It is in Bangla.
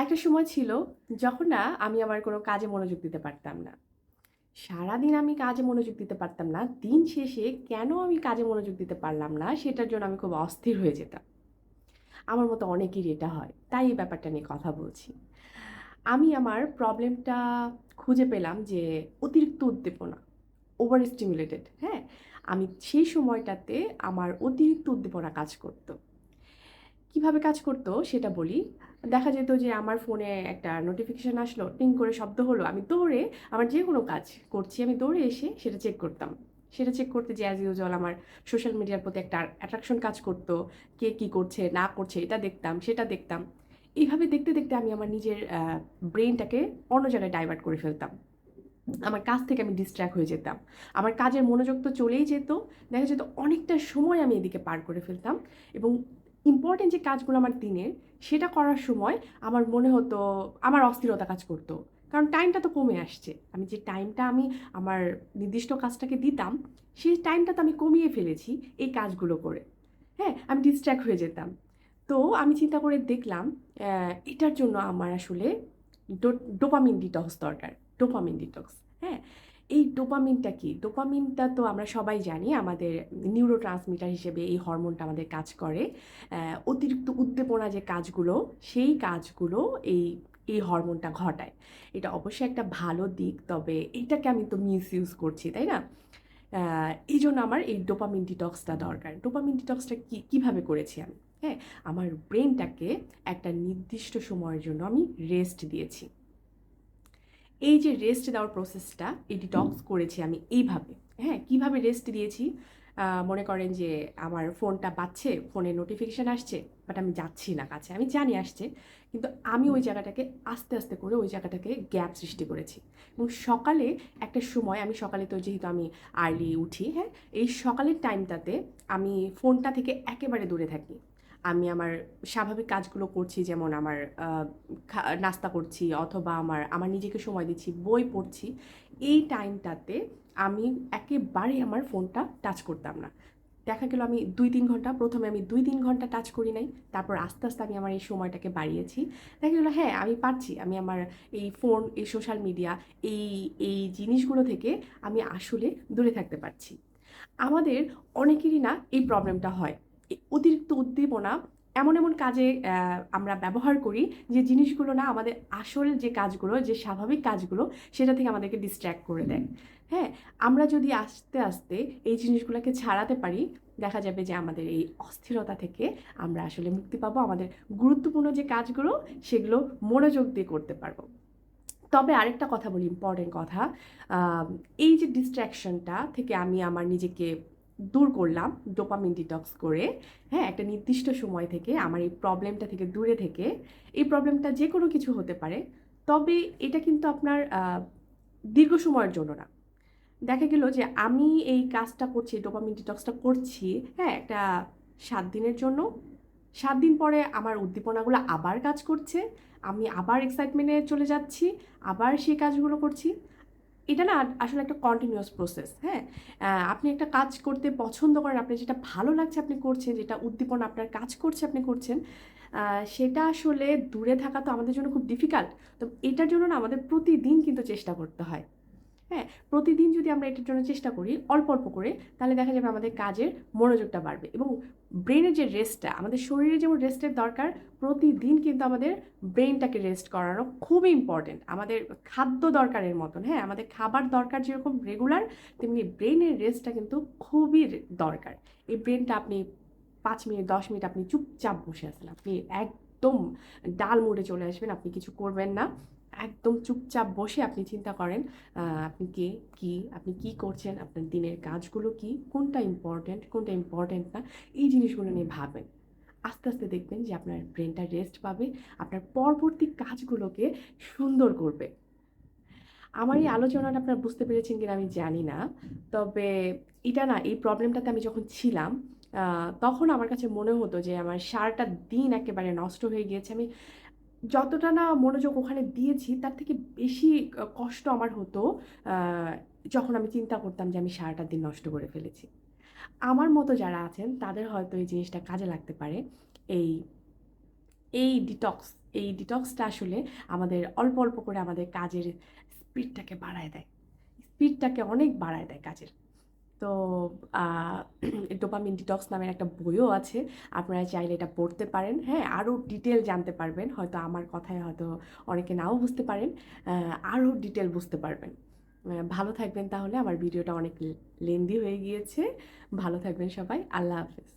একটা সময় ছিল যখন না আমি আমার কোনো কাজে মনোযোগ দিতে পারতাম না। সারাদিন আমি কাজে মনোযোগ দিতে পারতাম না। দিন শেষে কেন আমি কাজে মনোযোগ দিতে পারলাম না সেটার জন্য আমি খুব অস্থির হয়ে যেতাম। আমার মতো অনেকেরই এটা হয়। তাই এই ব্যাপারটা নিয়ে কথা বলছি। আমি আমার প্রবলেমটা খুঁজে পেলাম যে অতিরিক্ত উদ্দীপনা, ওভার স্টিমুলেটেড, হ্যাঁ? আমি সেই সময়টাতে আমার অতিরিক্ত উদ্দীপনা কাজ করত। কিভাবে কাজ করতো সেটা বলি। দেখা যেত যে আমার ফোনে একটা নোটিফিকেশন আসলো, টিং করে শব্দ হলো। আমি দৌড়ে আমার যেকোনো কাজ করছি, আমি দৌড়ে এসে সেটা চেক করতাম। সেটা চেক করতে যে অ্যাজ ইউজুয়াল আমার সোশ্যাল মিডিয়ার প্রতি একটা অ্যাট্রাকশন কাজ করতো। কে কি করছে না করছে এটা দেখতাম, সেটা দেখতাম। এইভাবে দেখতে, দেখতে আমি আমার নিজের ব্রেইনটাকে অন্য জায়গায় ডাইভার্ট করে ফেলতাম। আমার কাজ থেকে আমি ডিস্ট্র্যাক্ট হয়ে যেতাম। আমার কাজের মনোযোগ তো চলেই যেত। দেখা যেত অনেকটা সময় আমি এদিকে পার করে ফেলতাম এবং ইম্পর্টেন্ট যে কাজগুলো আমার দিনের, সেটা করার সময় আমার মনে হতো আমার অস্থিরতা কাজ করতো। কারণ টাইমটা তো কমে আসছে। আমি যে টাইমটা আমি আমার নির্দিষ্ট কাজটাকে দিতাম, সেই টাইমটা তো আমি কমিয়ে ফেলেছি এই কাজগুলো করে। হ্যাঁ? আমি ডিস্ট্র্যাক্ট হয়ে যেতাম। তো আমি চিন্তা করে দেখলাম এটার জন্য আমার আসলে ডোপামিন ডিটক্স দরকার। ডোপামিন ডিটক্স, হ্যাঁ? এই ডোপামিনটা কি? ডোপামিনটা তো আমরা সবাই জানি আমাদের নিউরোট্রান্সমিটার হিসেবে এই হরমোনটা আমাদের কাজ করে। অতিরিক্ত উদ্দীপনা যে কাজগুলো, সেই কাজগুলো এই এই হরমোনটা ঘটায়। এটা অবশ্যই একটা ভালো দিক, তবে এটাকে আমি তো মিসইউজ করছি, তাই না? এইজন্য আমার এই ডোপামিন ডিটক্সটা দরকার। ডোপামিন ডিটক্সটা কিভাবে করেছি আমি? হ্যাঁ? আমার ব্রেইনটাকে একটা নির্দিষ্ট সময়ের জন্য আমি রেস্ট দিয়েছি। এই যে রেস্ট দেওয়ার প্রসেসটা, এই ডিটক্স করেছি আমি এইভাবে। হ্যাঁ? কিভাবে রেস্ট দিয়েছি? মনে করেন যে আমার ফোনটা বাজছে, ফোনে নোটিফিকেশন আসছে, বাট আমি যাচ্ছি না কাছে। আমি জানি আসছে। কিন্তু আমি ওই জায়গাটাকে আস্তে, আস্তে করে ওই জায়গাটাকে গ্যাপ সৃষ্টি করেছি। এবং সকালে একটা সময় আমি সকালে তো যেহেতু আমি আর্লি উঠি, হ্যাঁ? এই সকালের টাইমটাতে আমি ফোনটা থেকে একেবারে দূরে থাকি। আমি আমার স্বাভাবিক কাজগুলো করছি, যেমন আমার আ নাস্তা করছি অথবা আমার নিজেকে সময় দিচ্ছি, বই পড়ছি। এই টাইমটাতে আমি একেবারেই আমার ফোনটা টাচ করতাম না। দেখা গেল আমি ২-৩ ঘন্টা, ১ম এ আমি ২-৩ ঘন্টা টাচ করি নাই। তারপর আস্তে, আস্তে আমি আমার এই সময়টাকে বাড়িয়েছি। দেখা গেল হ্যাঁ, আমি পারছি। আমি আমার এই ফোন, এই সোশ্যাল মিডিয়া, এই এই জিনিসগুলো থেকে আমি আসলে দূরে থাকতে পারছি। আমাদের অনেকেরই না এই প্রবলেমটা হয়। এই অতিরিক্ত উদ্দীপনা এমন, এমন কাজে আমরা ব্যবহার করি যে জিনিসগুলো না আমাদের আসল যে কাজগুলো, যে স্বাভাবিক কাজগুলো সেটা থেকে আমাদেরকে ডিস্ট্র্যাক্ট করে দেয়। হ্যাঁ? আমরা যদি আস্তে, আস্তে এই জিনিসগুলাকে ছাড়াতে পারি, দেখা যাবে যে আমাদের এই অস্থিরতা থেকে আমরা আসলে মুক্তি পাবো। আমাদের গুরুত্বপূর্ণ যে কাজগুলো সেগুলো মনোযোগ দিয়ে করতে পারবো। তবে আরেকটা কথা বলি, ইম্পর্টেন্ট কথা। আম এই যে ডিস্ট্রাকশনটা থেকে আমি আমার নিজেকে দূর করলাম ডোপামিন ডিটক্স করে, হ্যাঁ? একটা নির্দিষ্ট সময় থেকে আমার এই প্রবলেমটা থেকে দূরে থেকে, এই প্রবলেমটা যেকোনো কিছু হতে পারে। তবে এটা কিন্তু আপনার দীর্ঘ সময়ের জন্য না। দেখা গেল যে আমি এই কাজটা করছি, ডোপামিন ডিটক্সটা করছি, হ্যাঁ? একটা ৭ দিনের জন্য। ৭ দিন পরে আমার উদ্দীপনাগুলো আবার কাজ করছে। আমি আবার এক্সাইটমেন্ট এ চলে যাচ্ছি। আবার সেই কাজগুলো করছি। এটা না আসলে একটা কন্টিনিউয়াস প্রসেস, হ্যাঁ? আপনি একটা কাজ করতে পছন্দ করেন, আপনার যেটা ভালো লাগছে আপনি করছেন, যেটা উদ্দীপনা আপনার কাজ করছে আপনি করছেন। সেটা আসলে দূরে থাকা তো আমাদের জন্য খুব ডিফিকাল্ট। তো এটার জন্য না আমাদের প্রতিদিন কিন্তু চেষ্টা করতে হয়। হ্যাঁ? প্রতিদিন যদি আমরা এটার জন্য চেষ্টা করি অল্প, অল্প করে, তাহলে দেখা যাবে আমাদের কাজের মনোযোগটা বাড়বে এবং ব্রেইনের যে রেস্টটা, আমাদের শরীরে যেমন রেস্টের দরকার, প্রতিদিন কিন্তু আমাদের ব্রেইনটাকে রেস্ট করানো খুবই ইম্পর্টেন্ট। আমাদের খাদ্য দরকারের মতন, হ্যাঁ? আমাদের খাবার দরকার যেরকম রেগুলার, তেমনি ব্রেইনের রেস্টটা কিন্তু খুবই দরকার। এই ব্রেইনটা আপনি ৫ মিনিট, ১০ মিনিট আপনি চুপচাপ বসে আছেন। আপনি একদম ডাল মুডে চলে আসবেন। আপনি কিছু করবেন না। একদম চুপচাপ বসে আপনি চিন্তা করেন আপনি কে, কি, আপনি কি করছেন, আপনার দিনের কাজগুলো কি, কোনটা ইম্পর্টেন্ট না, এই জিনিসগুলো নিয়ে ভাববেন। আস্তে, আস্তে দেখবেন যে আপনার ব্রেইনটা রেস্ট পাবে, আপনার পরবর্তী কাজগুলোকে সুন্দর করবে। আমার এই আলোচনাটা আপনারা বুঝতে পেরেছেন কিনা আমি জানি না। তবে এটা না, এই প্রবলেমটাতে আমি যখন ছিলাম, আ তখন আমার কাছে মনে হতো যে আমার সারাটা দিন একেবারে নষ্ট হয়ে গিয়েছে। আমি যতটা না মনোযোগ ওখানে দিয়েছি, তার থেকে বেশি কষ্ট আমার হতো আ যখন আমি চিন্তা করতাম যে আমি সারাটা দিন নষ্ট করে ফেলেছি। আমার মতো যারা আছেন তাদের হয়তো এই জিনিসটা কাজে লাগতে পারে। এই এই ডিটক্স এই ডিটক্সটা আসলে আমাদের অল্প অল্প করে আমাদের কাজের স্পিডটাকে বাড়ায় দেয়, স্পিডটাকে অনেক বাড়ায় দেয় কাজের। তো ডোপামিন ডিটক্স নামের একটা বইও আছে, আপনারা চাইলে এটা পড়তে পারেন। হ্যাঁ, আরও ডিটেল জানতে পারবেন, হয়তো আমার কথায় হয়তো অনেকে নাও বুঝতে পারেন, আরও ডিটেল বুঝতে পারবেন। ভালো থাকবেন তাহলে, আমার ভিডিওটা অনেক লেন্দি হয়ে গিয়েছে। ভালো থাকবেন সবাই, আল্লাহ হাফেজ।